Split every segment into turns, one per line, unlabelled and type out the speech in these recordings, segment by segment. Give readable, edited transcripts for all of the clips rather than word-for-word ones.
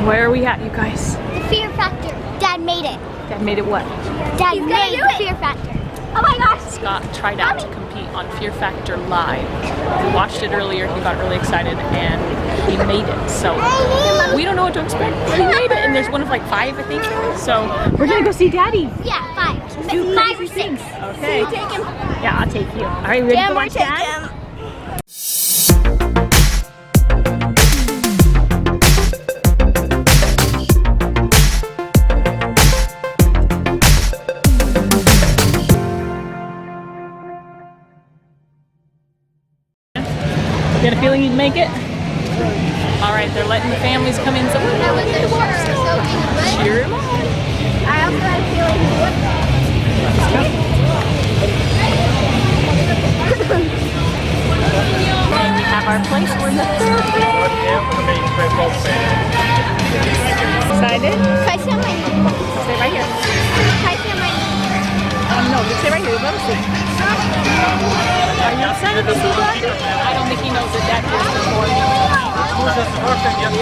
Where are we at, you guys?
The Fear Factor. Dad made it.
Dad made it what?
Dad made the Fear Factor. Oh my gosh.
Scott tried out to compete on Fear Factor Live. We watched it earlier, he got really excited, and he made it. So we don't know what to expect, but he made it, and there's one of like 5, I think. So we're gonna go see Daddy.
Yeah, 5.
Do
5 or
crazy
6.
things. Okay.
So you take him.
Yeah, I'll take you. All right, ready to go watch Dad? You got a feeling you'd make it? All right, they're letting the families come in. So
I wasn't sure, so
cheer him on.
I also had a feeling he would.
And we have our place. We're in the excited?
Can I say my name?
Stay right here.
Can I say my name?
No, just stay right here. Let us see. Are you excited to see Blackie? I don't think he knows that Dad is before.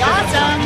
Awesome.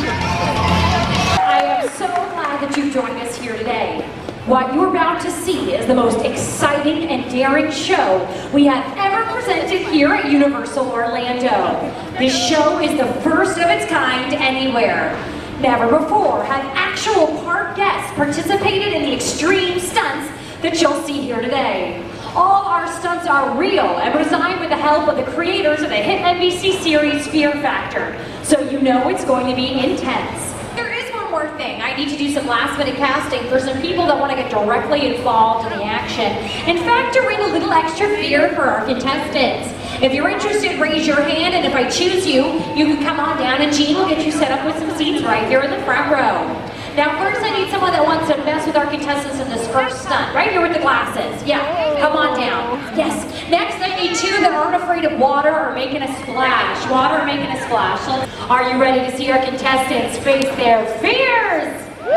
I am so glad that you've joined us here today. What you're about to see is the most exciting and daring show we have ever presented here at Universal Orlando. This show is the first of its kind anywhere. Never before have actual park guests participated in the extreme stunts that you'll see here today. All our stunts are real and designed with the help of the creators of the hit NBC series Fear Factor, so you know it's going to be intense. There is one more thing. I need to do some last minute casting for some people that want to get directly involved in the action and factor in a little extra fear for our contestants. If you're interested, raise your hand, and if I choose you, you can come on down and Jean will get you set up with some seats right here in the front row. Now first I need someone that wants to mess with our contestants in this first stunt. Right here with the glasses. Yeah, come on down. Yes. Next I need 2 that aren't afraid of water or making a splash. Water or making a splash. So, are you ready to see our contestants face their fears? Take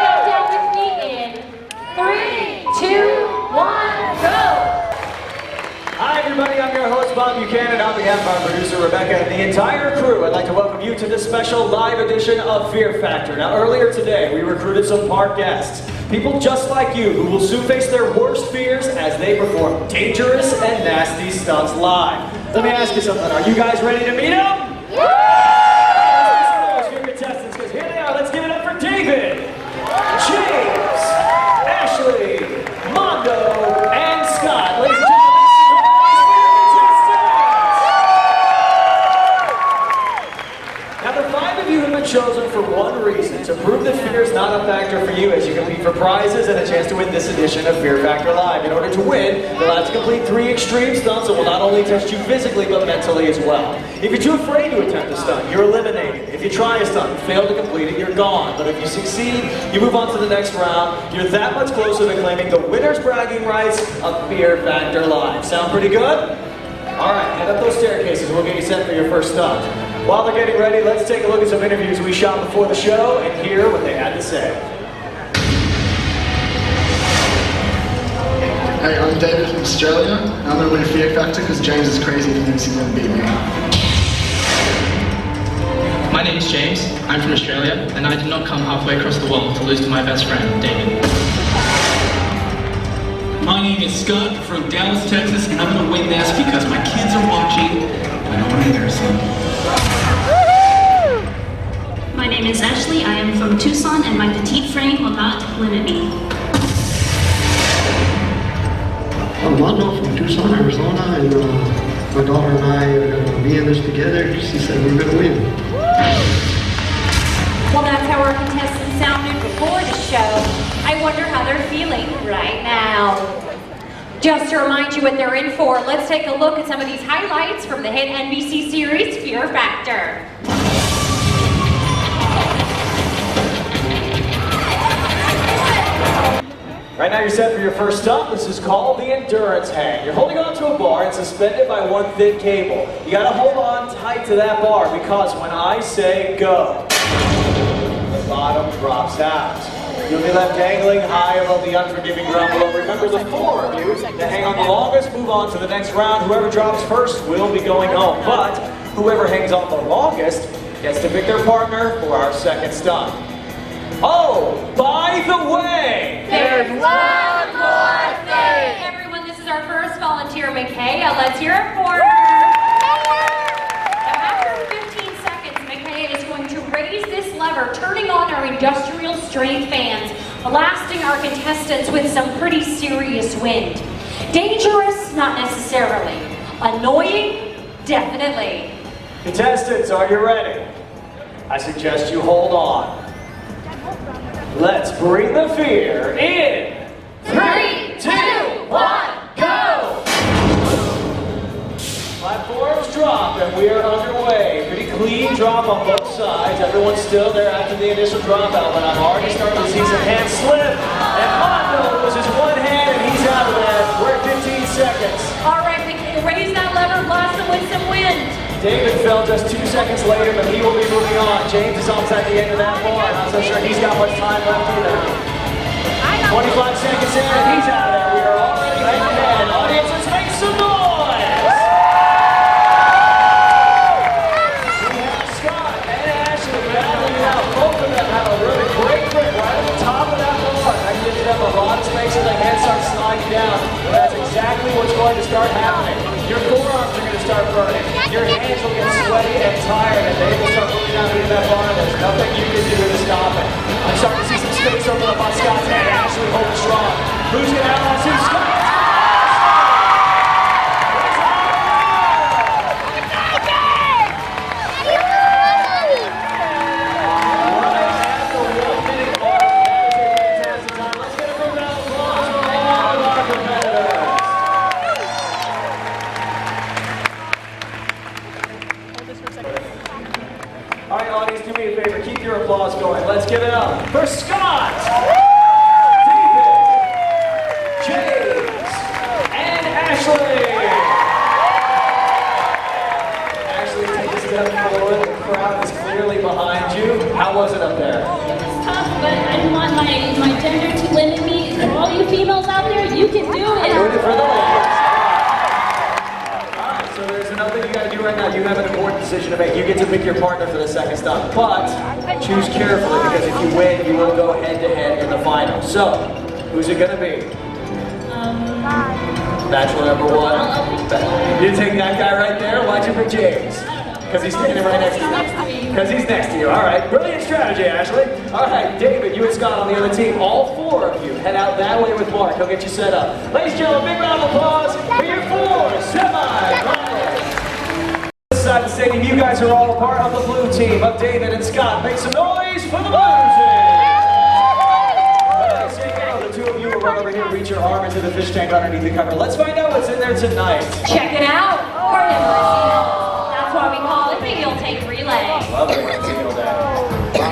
them down with me in 3, 2, 1, go!
Hi everybody, I'm your host Bob Buchanan. On behalf of our producer Rebecca and the entire crew, I'd like to welcome you to this special live edition of Fear Factor. Now earlier today, we recruited some park guests, people just like you who will soon face their worst fears as they perform dangerous and nasty stunts live. Let me ask you something, are you guys ready to meet them? Yeah! Let's listen to those contestants, because here they are. Let's give it up for David, James, Ashley, Mondo, and Scott. Ladies and gentlemen, chosen for one reason, to prove that fear is not a factor for you as you compete for prizes and a chance to win this edition of Fear Factor Live. In order to win, you'll have to complete 3 extreme stunts that will not only test you physically but mentally as well. If you're too afraid to attempt a stunt, you're eliminated. If you try a stunt and fail to complete it, you're gone. But if you succeed, you move on to the next round. You're that much closer to claiming the winner's bragging rights of Fear Factor Live. Sound pretty good? Alright, head up those staircases. We'll get you set for your first stunt. While they're getting ready, let's take a look at some interviews we shot before the show and hear what they had to say.
Hey, I'm David from Australia. I'm going to win Fear Factor because James is crazy and thinks he's going to beat me.
My name is James. I'm from Australia, and I did not come halfway across the world to lose to my best friend, David.
My name is Scott from Dallas, Texas, and I'm going to win this because my kids are watching. I don't want to hear some.
My name is Ashley. I am from Tucson, and my petite frame will not limit me.
I'm Mondo from Tucson, Arizona, and my daughter and I are going to be in this together. She said we're going to win.
Well, that's how our contestants sounded before the show. I wonder how they're feeling right now. Just to remind you what they're in for, let's take a look at some of these highlights from the hit NBC series Fear Factor.
Right now you're set for your first stunt. This is called the endurance hang. You're holding onto a bar and suspended by one thin cable. You gotta hold on tight to that bar because when I say go, the bottom drops out. You'll be left dangling high above the unforgiving ground below. Remember, the 4 of you that hang on the longest move on to the next round. Whoever drops first will be going home. But whoever hangs on the longest gets to pick their partner for our second stunt. Oh, by the way,
There's one more thing! Everyone, this is our first volunteer, McKay. Let's hear it for her. Now, after 15 seconds, McKay is going to raise this lever, turning on our industrial strength fans, blasting our contestants with some pretty serious wind. Dangerous? Not necessarily. Annoying? Definitely.
contestants, are you ready? I suggest you hold on. Let's bring the fear in. 3, 2, 1, go! Platforms drop and we are underway. Pretty clean drop on both sides. Everyone's still there after the initial dropout, but I'm already starting to see some hands slip. And Mondo loses one hand and he's out of there. We're at 15 seconds.
All right, we can raise that lever, blast them with some wind.
David fell just 2 seconds later, but he will be moving on. James is almost at the end of that bar. I'm not so sure he's got much time left either. 25 seconds in and he's out of there. We are already head to head. Audiences, make some noise! We have Scott and Ashley battling it out. Both of them have a really great grip right at the top of that bar. That gives them a lot of space so their hands start sliding down. That's exactly what's going to start happening. Your forearms are going to start burning. Your hands will get sweaty and tired, and they will start moving down into that bar, and there's nothing you can do to stop it. I'm starting to see some space open up on Scott's hand. Ashley holding strong. Who's going to outlast who? Scott! All right, audience, do me a favor. Keep your applause going. Let's give it up for Scott, David, James, and Ashley. Ashley, take a step forward. The crowd is clearly behind you. How was it up there?
It's tough, but I didn't want my gender to limit me. For all you females out there, you can do it.
Doing it for the ladies. So there's another thing you got to do right now. You have an important decision to make. You get to pick your partner for the second stunt, but choose carefully because if you win, you will go head-to-head in the final. So, who's it going to be? Bachelor number one. You take that guy right there. Why'd you pick James? Because he's standing right next to you. Because he's next to you. All right. Brilliant strategy, Ashley. All right, David, you and Scott on the other team. All four of you head out that way with Mark. He'll get you set up. Ladies and gentlemen, big round of applause for your 4 semi-finalists. This side of the stadium, you guys are all a part of the blue team of David and Scott. Make some noise for the blue team. The two of you will run over here, reach your arm into the fish tank underneath the cover. Let's find out what's in there tonight.
Check it out. That's why we call it the heel take relay.
Love it when it's heel day.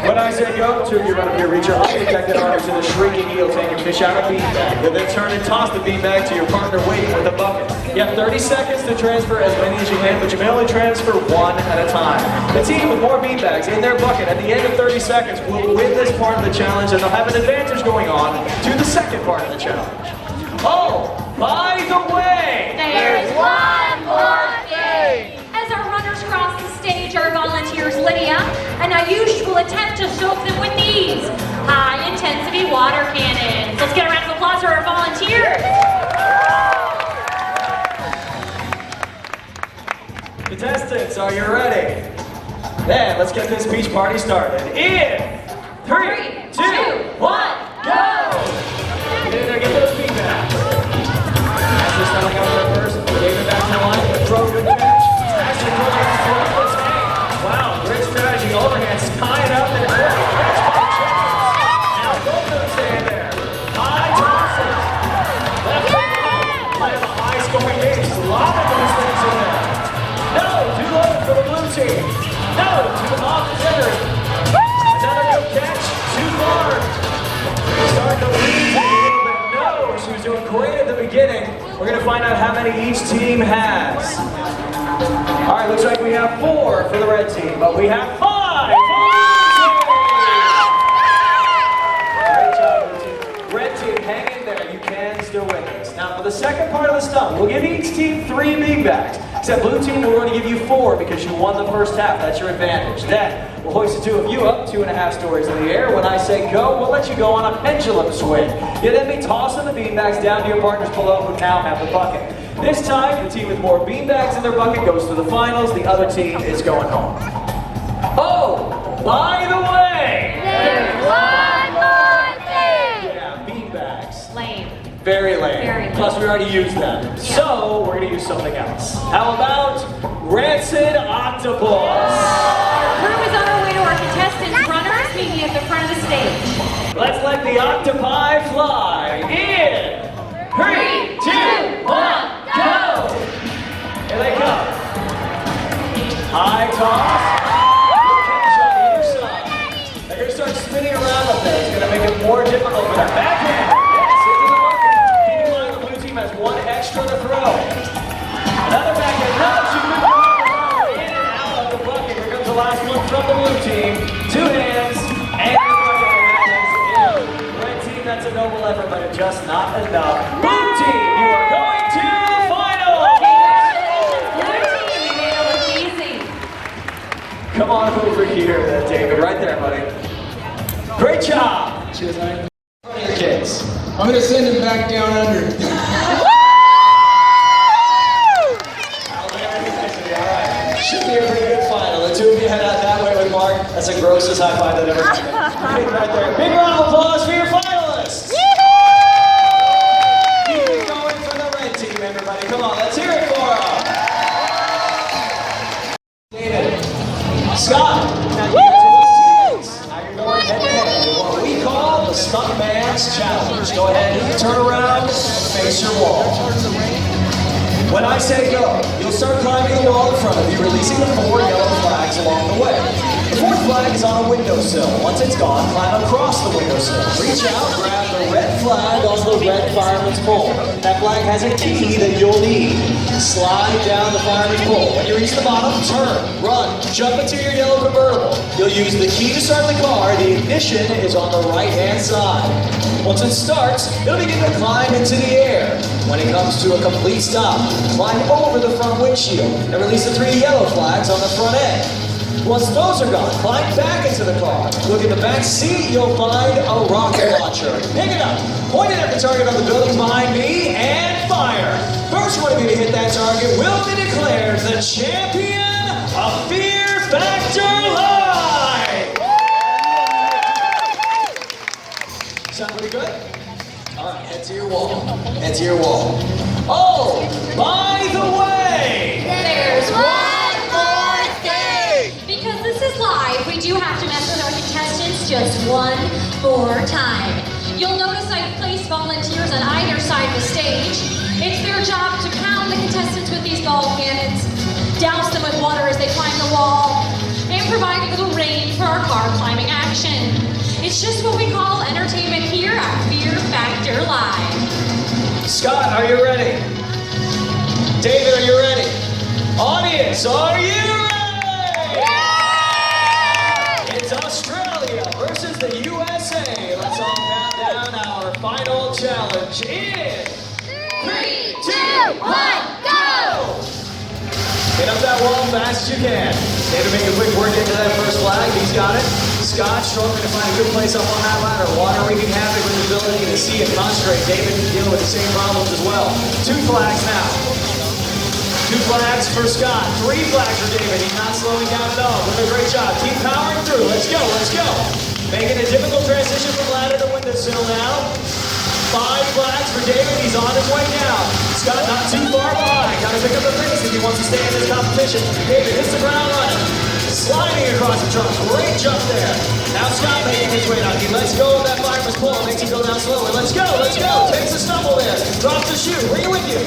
When I say go, two of you run up here, reach your unprotected arm into the shrinking heel tank and fish out a beanbag. You'll then turn and toss the beanbag to your partner waiting with a bucket. You have 30 seconds to transfer as many as you can, but you may only transfer one at a time. The team with more beanbags in their bucket at the end of 30 seconds will win this part of the challenge, and they'll have an advantage going on to the second part of the challenge. Oh, by the way,
There's one more thing. As our runners cross the stage, our volunteers Lydia and Ayush will attempt to soak them with these high-intensity water cannons. Let's get a round of applause for our volunteers.
contestants, are you ready? Then let's get this beach party started. In 3, 2, 1, go! Get in there, get those feet back. Ashley starting out there first. David back to the line. Throw good catch. Ashley throws it to his hand. Wow, great strategy. Overhands tying up and catch by James. Now both of them staying there. High tosses. Left foot. Play a high scoring game. A lot of those things in there. No, too low for the blue team. No, too off center. Another good catch. Too far. Starting to lead a little bit. No, she was doing great at the beginning. We're going to find out how many each team has. All right, looks like we have 4 for the red team, but we have 5 for the blue team. Great job, blue team. Red team, hang in there. You can still win this. Now, for the second part of the stunt, we'll give each team 3 beanbags. Except blue team, we're going to give you 4 because you won the first half. That's your advantage. Then we'll hoist the 2 of you up 2.5 stories in the air. When I say go, we'll let you go on a pendulum swing. You'll then be tossing the beanbags down to your partners below who now have the bucket. This time, the team with more beanbags in their bucket goes to the finals. The other team is going home. Oh, by the way,
There's one more thing.
yeah, beanbags.
Lame.
Very lame.
Very lame.
Plus, we already used them. So, we're going to use something else. How about rancid octopus?
Our crew is on our way to our contestants. Runners meeting at the front of the stage.
Let's let the octopi fly. In 3, 2, 1, go! Here they come. High toss. Catch on either side. They're going to start spinning around up there. It's going to make it more difficult for them. Backhand. Yes, into the bucket. Keep in mind the blue team has 1 extra to throw. Another backhand. No, she couldn't go around. In and out of the bucket. Here comes the last one from the blue team. 2 hands. And the bucket is in. Red team, that's a noble effort, but it's just not enough. Blue team, you are going to finals!
Blue team, you made it look easy.
Come on over here, David. Right there, buddy. Great job!
Cheers, man.
Your kids.
I'm gonna send him back down under.
Should be a pretty good final. The 2 of you head out that way with Mark. That's the grossest high five that ever happened. Right there. Big round of applause for your finalists! Keep it going for the red team, everybody. Come on, let's hear it for them. David, Scott, now you guys are with teammates. Now you're going head to head in what we call the Stunt Man's Challenge. Go ahead and turn around and face your wall. When I say go, you'll start climbing the wall in front of you, releasing the 4 yellow flags along the way. The 4th flag is on a windowsill. Once it's gone, climb across the windowsill. Reach out, grab the red flag on the red fireman's pole. That flag has a key that you'll need. Slide down the fireman's pole. When you reach the bottom, turn, run, jump into your yellow convertible. You'll use the key to start the car. The ignition is on the right-hand side. Once it starts, it'll begin to climb into the air. When it comes to a complete stop, climb over the front windshield and release the 3 yellow flags on the front end. Once those are gone, climb back into the car. Look in the back seat, you'll find a rocket launcher. Pick it up, point it at the target on the buildings behind me, and fire. First one of you to hit that target will be declared the champion of Fear Factor Live. Sound pretty good? All right, head to your wall. Head to your wall. Oh, by the way,
There's one more thing. Because this is live, we do have to mess with our contestants just one more time. You'll notice I've placed volunteers on either side of the stage. It's their job to pound the contestants with these ball cannons, douse them with water as they climb the wall, and provide a little rain for our car climbing action. It's just what we call entertainment here at Fear Factor Live.
Scott, are you ready? David, are you ready? Audience, are you ready? Yeah! It's Australia versus the USA. Let's all count down our final challenge in 3, 2, 1, go! Get up that wall fast as you can. David, make a quick work into that first flag. He's got it. Scott struggling to find a good place up on that ladder. Water wreaking havoc with his ability to see and concentrate. David dealing with the same problems as well. 2 flags now. 2 flags for Scott. 3 flags for David. He's not slowing down at all. Doing a great job. Keep powering through. Let's go. Let's go. Making a difficult transition from ladder to windowsill now. 5 flags for David. He's on his way down. Scott not too far behind. Got to pick up the pace if he wants to stay in this competition. David hits the ground running. Sliding across the trunk. Great jump there. Now Scott making his way down. He lets go of that fireman's pole. Makes him go down slower. Let's go. Let's go. Takes a stumble there. Drops the shoe. Bring it with you.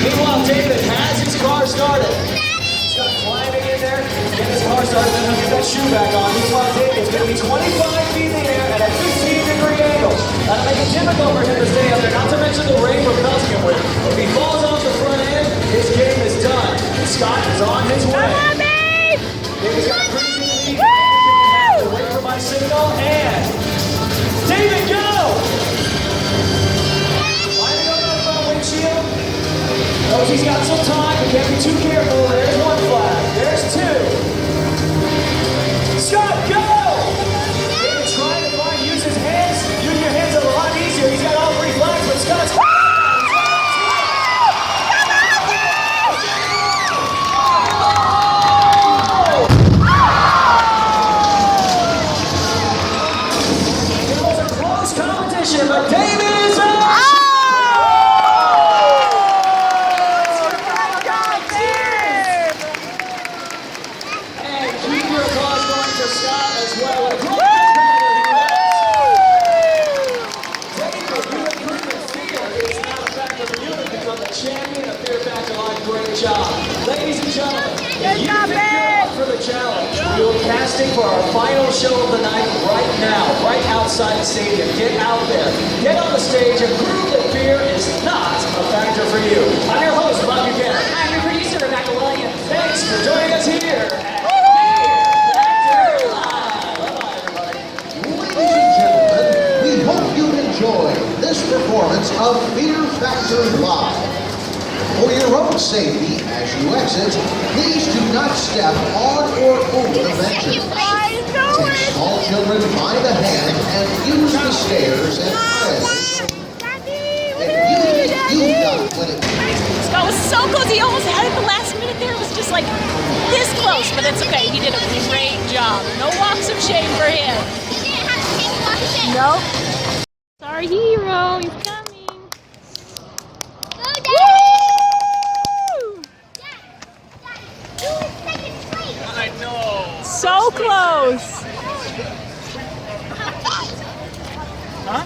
Meanwhile, David has his car started. Scott climbing in there. Get his car started. Then he'll get that shoe back on. Meanwhile, David's going to be 25 feet in the air at a 15-degree angle. That'll make it difficult for him to stay up there. Not to mention the rain we're pelting him with. If he falls off the front end, his game is done. Scott is on his way.
Come on, babe!
David's got a pretty good lead. Wait for my signal, and David, go! Line it up on the front windshield. Knows he's got some time. too careful. There's one flag. There's two. Scott, go! David trying to use his hands. Using your hands are a lot easier. He's got all three flags, but Scott's... It was a close competition, but David is up! And keep your applause going for Scott as well. A great competitor he was. David, you have proven fear is not a factor for you to become the champion of Fear Factor Live. Great job. Ladies and gentlemen, if you think you're up for the challenge, we are casting for our final show of the night right now, right outside the stadium. Get out there, get on the stage, and prove that fear is not a factor for you. I'm your host, Bob Buchanan.
I'm your producer, Rebecca Williams.
Thanks for joining us here at Fear Factor Live. Bye-bye, everybody.
Ladies and gentlemen, we hope you enjoy this performance of Fear Factor Live. For your own safety, as you exit, please do not step on or over the benches. Take small children by the hand and use the stairs and aisles. And you got it when it...
Scott was so close. He almost had it the last minute there. It was just like this close, but it's okay. He did a great job. No walks of shame for him. Nope. It's our hero. He's coming.
I know.
So close.
Huh?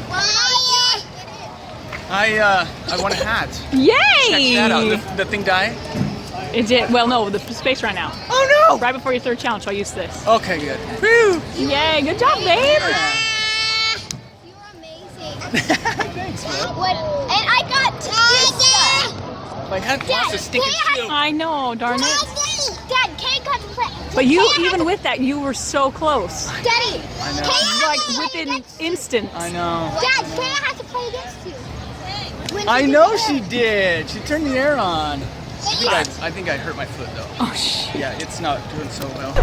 I won a hat.
Yay!
Check that out. The thing died?
It did. Well, no, the space ran out.
Oh no!
Right before your third challenge, so I used this.
Okay, good. Woo!
Yay! Good job, babe.
You're amazing.
Thanks, man.
And I got stuff.
My hat lost a stinking shoe.
I know, darn it.
Dad, Kay got to play.
But you, even with that, you were so close.
Daddy,
I know.
Like within instants.
I know.
Dad, Kay has to play against you. When
I
she
know
did
she
that.
did. She turned the air on.
But you-
I think I hurt my foot though.
Oh, shit.
Yeah, it's not doing so well.